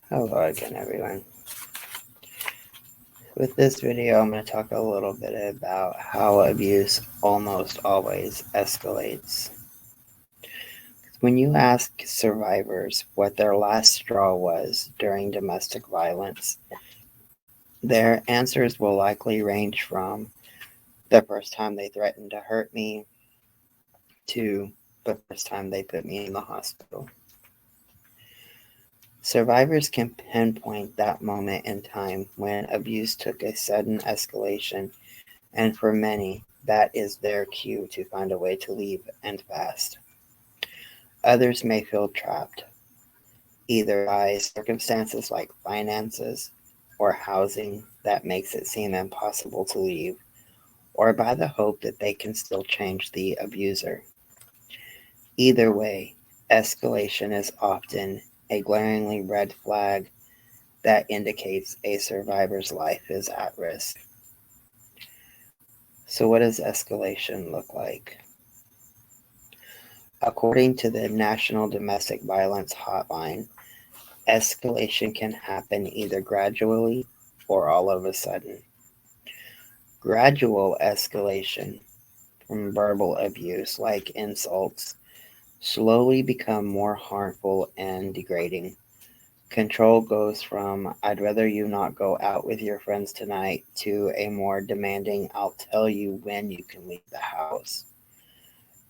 Hello again, everyone. With this video, I'm going to talk a little bit about how abuse almost always escalates. When you ask survivors what their last straw was during domestic violence, their answers will likely range from the first time they threatened to hurt me to the first time they put me in the hospital. Survivors can pinpoint that moment in time when abuse took a sudden escalation, and for many, that is their cue to find a way to leave and fast. Others may feel trapped, either by circumstances like finances or housing that makes it seem impossible to leave, or by the hope that they can still change the abuser. Either way, escalation is often a glaringly red flag that indicates a survivor's life is at risk. So, what does escalation look like? According to the National Domestic Violence Hotline, escalation can happen either gradually or all of a sudden. Gradual escalation from verbal abuse, like insults, slowly become more harmful and degrading. Control goes from "I'd rather you not go out with your friends tonight" to a more demanding "I'll tell you when you can leave the house."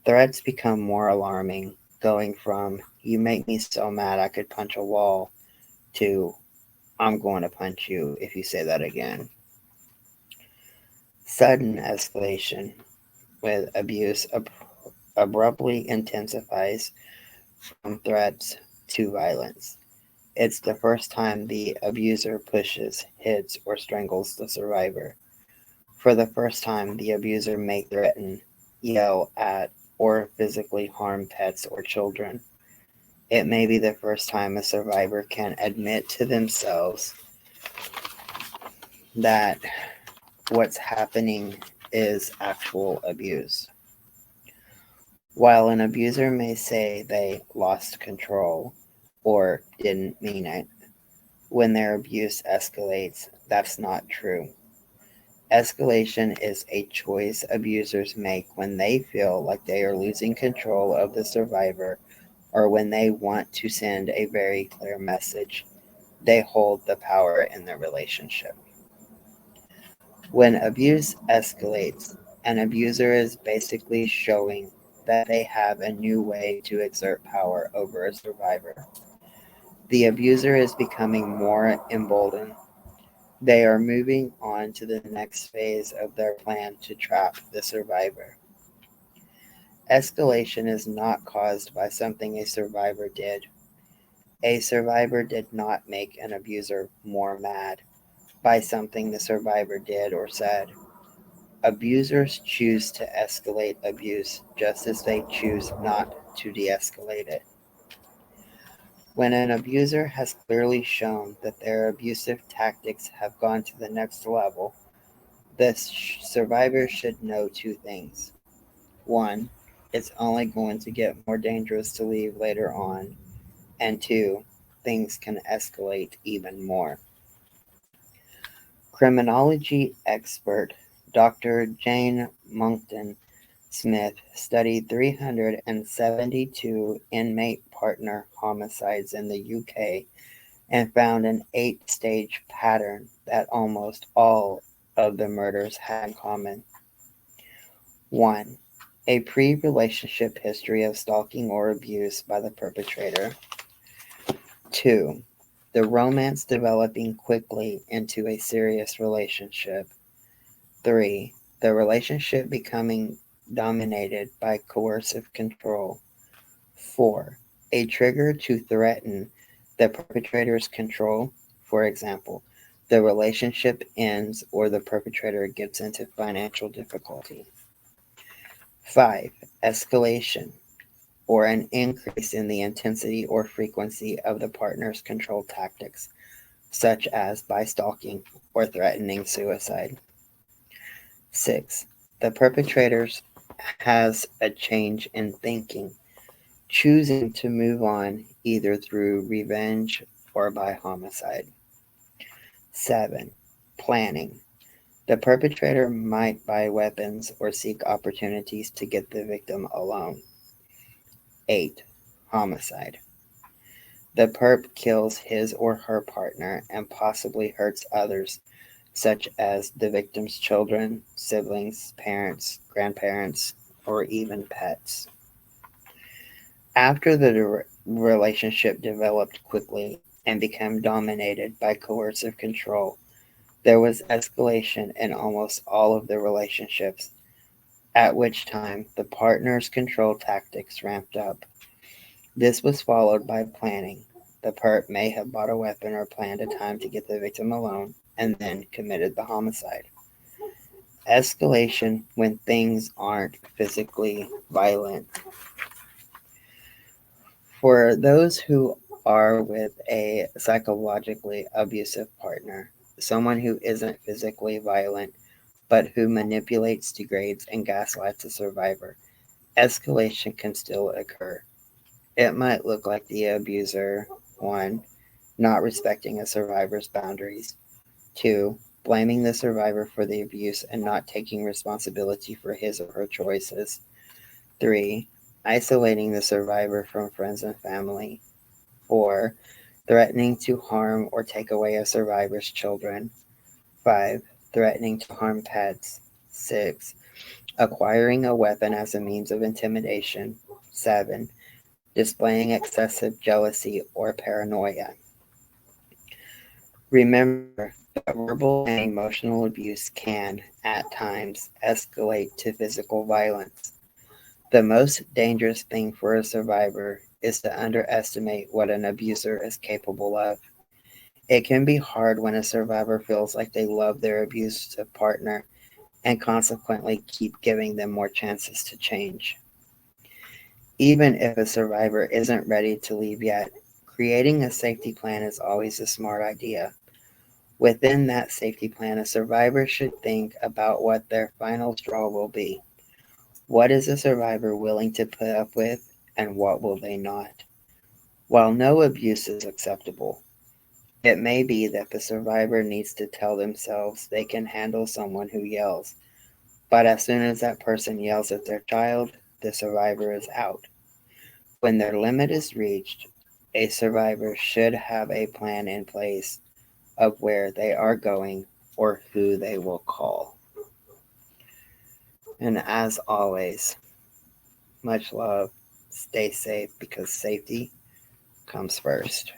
Threats become more alarming, going from "you make me so mad I could punch a wall" to "I'm going to punch you if you say that again." Sudden escalation with abuse abruptly intensifies from threats to violence. It's the first time the abuser pushes, hits, or strangles the survivor. For the first time, the abuser may threaten, yell at, or physically harm pets or children. It may be the first time a survivor can admit to themselves that what's happening is actual abuse. While an abuser may say they lost control or didn't mean it, when their abuse escalates, that's not true. Escalation is a choice abusers make when they feel like they are losing control of the survivor or when they want to send a very clear message. They hold the power in the relationship. When abuse escalates, an abuser is basically showing that they have a new way to exert power over a survivor. The abuser is becoming more emboldened. They are moving on to the next phase of their plan to trap the survivor. Escalation is not caused by something a survivor did. A survivor did not make an abuser more mad by something the survivor did or said. Abusers choose to escalate abuse just as they choose not to de escalate it. When an abuser has clearly shown that their abusive tactics have gone to the next level, the survivor should know two things. One, it's only going to get more dangerous to leave later on. And two, things can escalate even more. Criminology expert Dr. Jane Monckton Smith studied 372 inmate partner homicides in the UK and found an 8-stage pattern that almost all of the murders had in common. 1. A pre-relationship history of stalking or abuse by the perpetrator. 2. The romance developing quickly into a serious relationship. 3. The relationship becoming dominated by coercive control. 4. A trigger to threaten the perpetrator's control. For example, the relationship ends or the perpetrator gets into financial difficulty. 5. Escalation, or an increase in the intensity or frequency of the partner's control tactics, such as by stalking or threatening suicide. 6. The perpetrator has a change in thinking, choosing to move on either through revenge or by homicide. 7. Planning. The perpetrator might buy weapons or seek opportunities to get the victim alone. 8. Homicide. The perp kills his or her partner and possibly hurts others, such as the victim's children, siblings, parents, grandparents, or even pets. After the relationship developed quickly and became dominated by coercive control, there was escalation in almost all of the relationships, at which time the partner's control tactics ramped up. This was followed by planning. The perp may have bought a weapon or planned a time to get the victim alone and then committed the homicide. Escalation when things aren't physically violent. For those who are with a psychologically abusive partner, someone who isn't physically violent but who manipulates, degrades, and gaslights a survivor, escalation can still occur. It might look like the abuser, 1. Not respecting a survivor's boundaries, 2. Blaming the survivor for the abuse and not taking responsibility for his or her choices, 3. Isolating the survivor from friends and family, 4. Threatening to harm or take away a survivor's children, 5. Threatening to harm pets, 6. Acquiring a weapon as a means of intimidation, 7. Displaying excessive jealousy or paranoia. Remember that verbal and emotional abuse can, at times, escalate to physical violence. The most dangerous thing for a survivor is to underestimate what an abuser is capable of. It can be hard when a survivor feels like they love their abusive partner and consequently keep giving them more chances to change. Even if a survivor isn't ready to leave yet, creating a safety plan is always a smart idea. Within that safety plan, a survivor should think about what their final straw will be. What is a survivor willing to put up with, and what will they not? While no abuse is acceptable, it may be that the survivor needs to tell themselves they can handle someone who yells, but as soon as that person yells at their child, the survivor is out. When their limit is reached, a survivor should have a plan in place of where they are going or who they will call. And as always, much love. Stay safe because safety comes first.